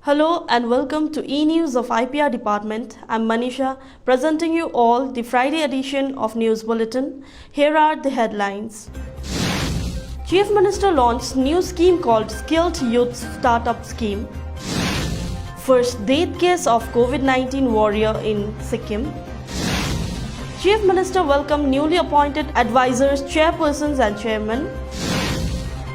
Hello and welcome to E-News of IPR Department. I'm Manisha, presenting you all the Friday edition of News Bulletin. Here are the headlines. Chief Minister launched new scheme called Skilled Youth Startup Scheme. First death case of COVID-19 warrior in Sikkim. Chief Minister welcomed newly appointed advisors, chairpersons and chairmen.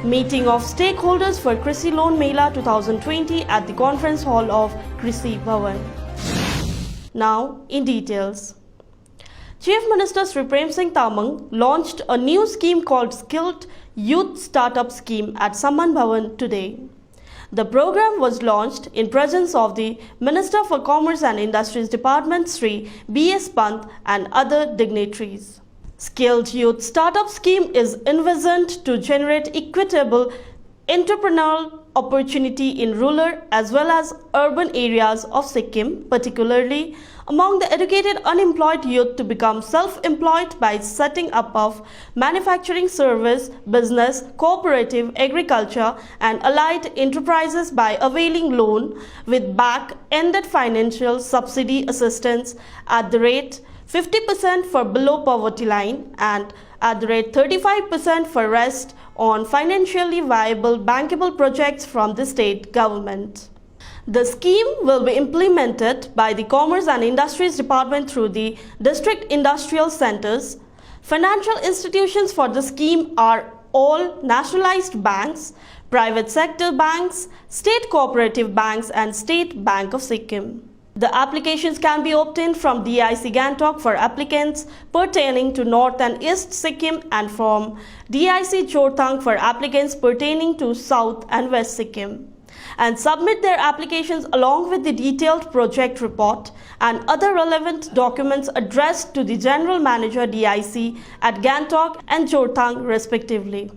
Meeting of stakeholders for Krishi Loan Mela 2020 at the conference hall of Krishi Bhavan. Now in details. Chief Minister Sri Prem Singh Tamang launched a new scheme called Skilled Youth Startup Scheme at Samman Bhavan today. The program was launched in presence of the Minister for Commerce and Industries Department Sri B.S. Pant and other dignitaries. Skilled Youth Startup Scheme is envisioned to generate equitable entrepreneurial opportunity in rural as well as urban areas of Sikkim, particularly among the educated unemployed youth to become self-employed by setting up of manufacturing, service, business, cooperative, agriculture and allied enterprises by availing loan with back-ended financial subsidy assistance at the rate 50% for below poverty line and at the rate 35% for rest on financially viable bankable projects from the state government. The scheme will be implemented by the Commerce and Industries Department through the district industrial centers. Financial institutions for the scheme are all nationalized banks, private sector banks, state cooperative banks and State Bank of Sikkim. The applications can be obtained from DIC Gangtok for applicants pertaining to North and East Sikkim and from DIC Jorthang for applicants pertaining to South and West Sikkim, and submit their applications along with the detailed project report and other relevant documents addressed to the General Manager DIC at Gangtok and Jorthang respectively.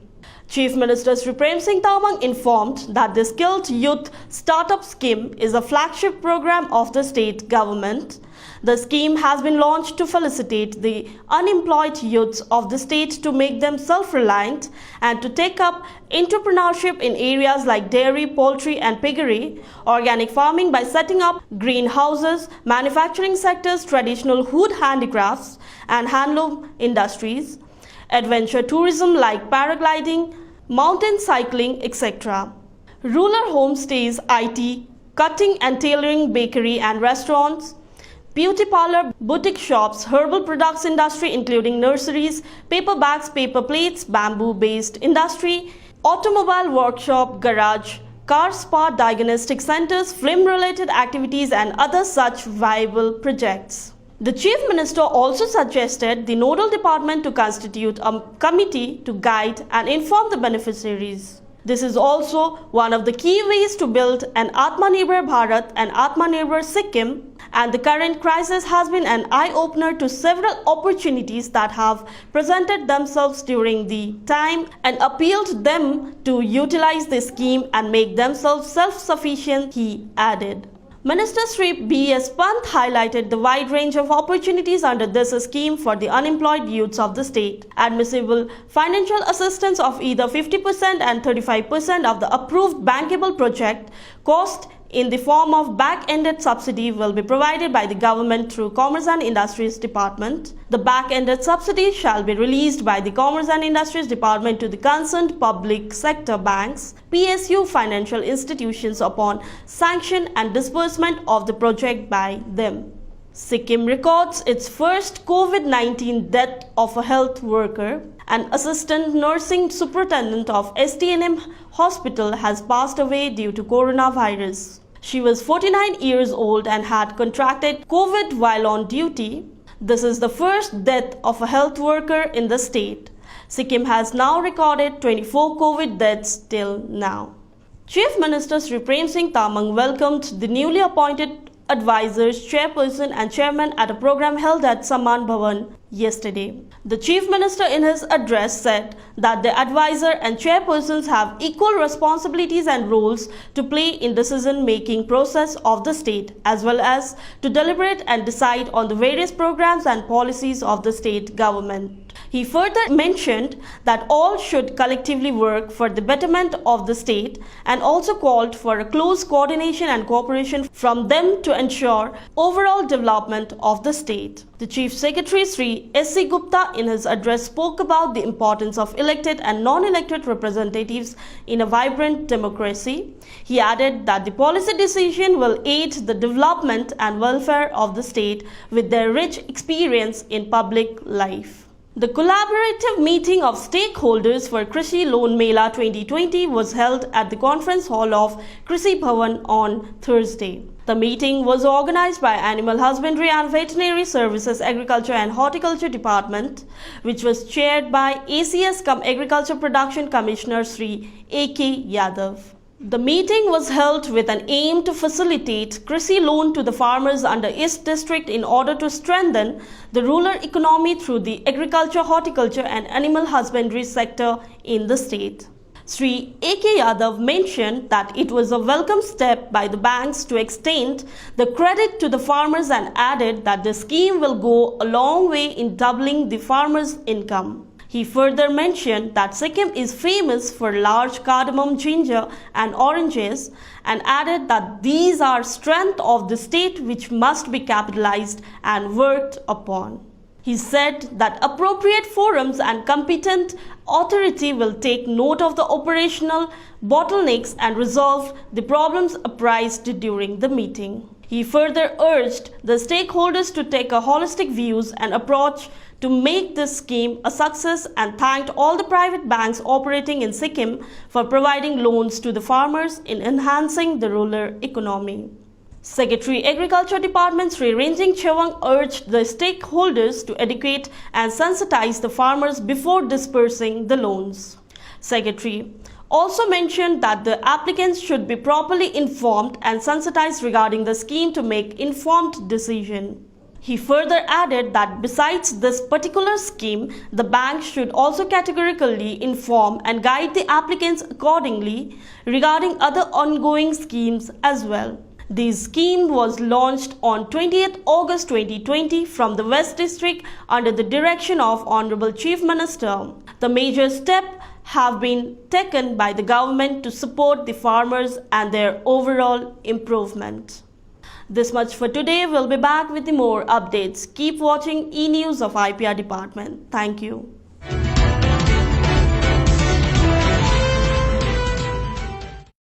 Chief Minister Sri Prem Singh Tamang informed that the Skilled Youth Startup Scheme is a flagship program of the state government. The scheme has been launched to facilitate the unemployed youths of the state to make them self-reliant and to take up entrepreneurship in areas like dairy, poultry and piggery, organic farming by setting up greenhouses, manufacturing sectors, traditional wood handicrafts and handloom industries, adventure tourism like paragliding, mountain cycling, etc. Rural homestays, IT, cutting and tailoring, bakery and restaurants, beauty parlor, boutique shops, herbal products industry including nurseries, paper bags, paper plates, bamboo-based industry, automobile workshop, garage, car spa, diagnostic centers, film-related activities and other such viable projects. The Chief Minister also suggested the nodal department to constitute a committee to guide and inform the beneficiaries. This is also one of the key ways to build an Atmanirbhar Bharat and Atmanirbhar Sikkim, and the current crisis has been an eye-opener to several opportunities that have presented themselves during the time and appealed them to utilize the scheme and make themselves self-sufficient, he added. Minister Sri B.S. Pant highlighted the wide range of opportunities under this scheme for the unemployed youths of the state. Admissible financial assistance of either 50% and 35% of the approved bankable project cost in the form of back-ended subsidy will be provided by the government through Commerce and Industries Department. The back-ended subsidy shall be released by the Commerce and Industries Department to the concerned public sector banks, PSU financial institutions upon sanction and disbursement of the project by them. Sikkim records its first COVID-19 death of a health worker. An assistant nursing superintendent of STNM hospital has passed away due to coronavirus. She was 49 years old and had contracted COVID while on duty. This is the first death of a health worker in the state. Sikkim has now recorded 24 COVID deaths till now. Chief Minister Sri Prem Singh Tamang welcomed the newly appointed advisors, chairperson and chairman at a program held at Samman Bhavan yesterday. The Chief Minister in his address said that the advisor and chairpersons have equal responsibilities and roles to play in decision-making process of the state as well as to deliberate and decide on the various programs and policies of the state government. He further mentioned that all should collectively work for the betterment of the state and also called for a close coordination and cooperation from them to ensure overall development of the state. The Chief Secretary Sri S.C. Gupta in his address spoke about the importance of elected and non-elected representatives in a vibrant democracy. He added that the policy decision will aid the development and welfare of the state with their rich experience in public life. The collaborative meeting of stakeholders for Krishi Loan Mela 2020 was held at the conference hall of Krishi Bhavan on Thursday. The meeting was organized by Animal Husbandry and Veterinary Services Agriculture and Horticulture Department, which was chaired by ACS Agriculture Production Commissioner Sri A.K. Yadav. The meeting was held with an aim to facilitate Krishi loan to the farmers under East District in order to strengthen the rural economy through the agriculture, horticulture and animal husbandry sector in the state. Sri A.K. Yadav mentioned that it was a welcome step by the banks to extend the credit to the farmers and added that the scheme will go a long way in doubling the farmers' income. He further mentioned that Sikkim is famous for large cardamom, ginger and oranges and added that these are strength of the state which must be capitalized and worked upon. He said that appropriate forums and competent authority will take note of the operational bottlenecks and resolve the problems uprised during the meeting. He further urged the stakeholders to take a holistic views and approach to make this scheme a success and thanked all the private banks operating in Sikkim for providing loans to the farmers in enhancing the rural economy. Secretary Agriculture Department Sri Ranjing Chawang urged the stakeholders to educate and sensitize the farmers before dispersing the loans. Secretary also mentioned that the applicants should be properly informed and sensitized regarding the scheme to make informed decision. He further added that besides this particular scheme, the bank should also categorically inform and guide the applicants accordingly regarding other ongoing schemes as well. This scheme was launched on 20th August 2020 from the West District under the direction of Honorable Chief Minister. The major steps have been taken by the government to support the farmers and their overall improvement. This much for today. We'll be back with the more updates. Keep watching E-News of IPR Department. Thank you.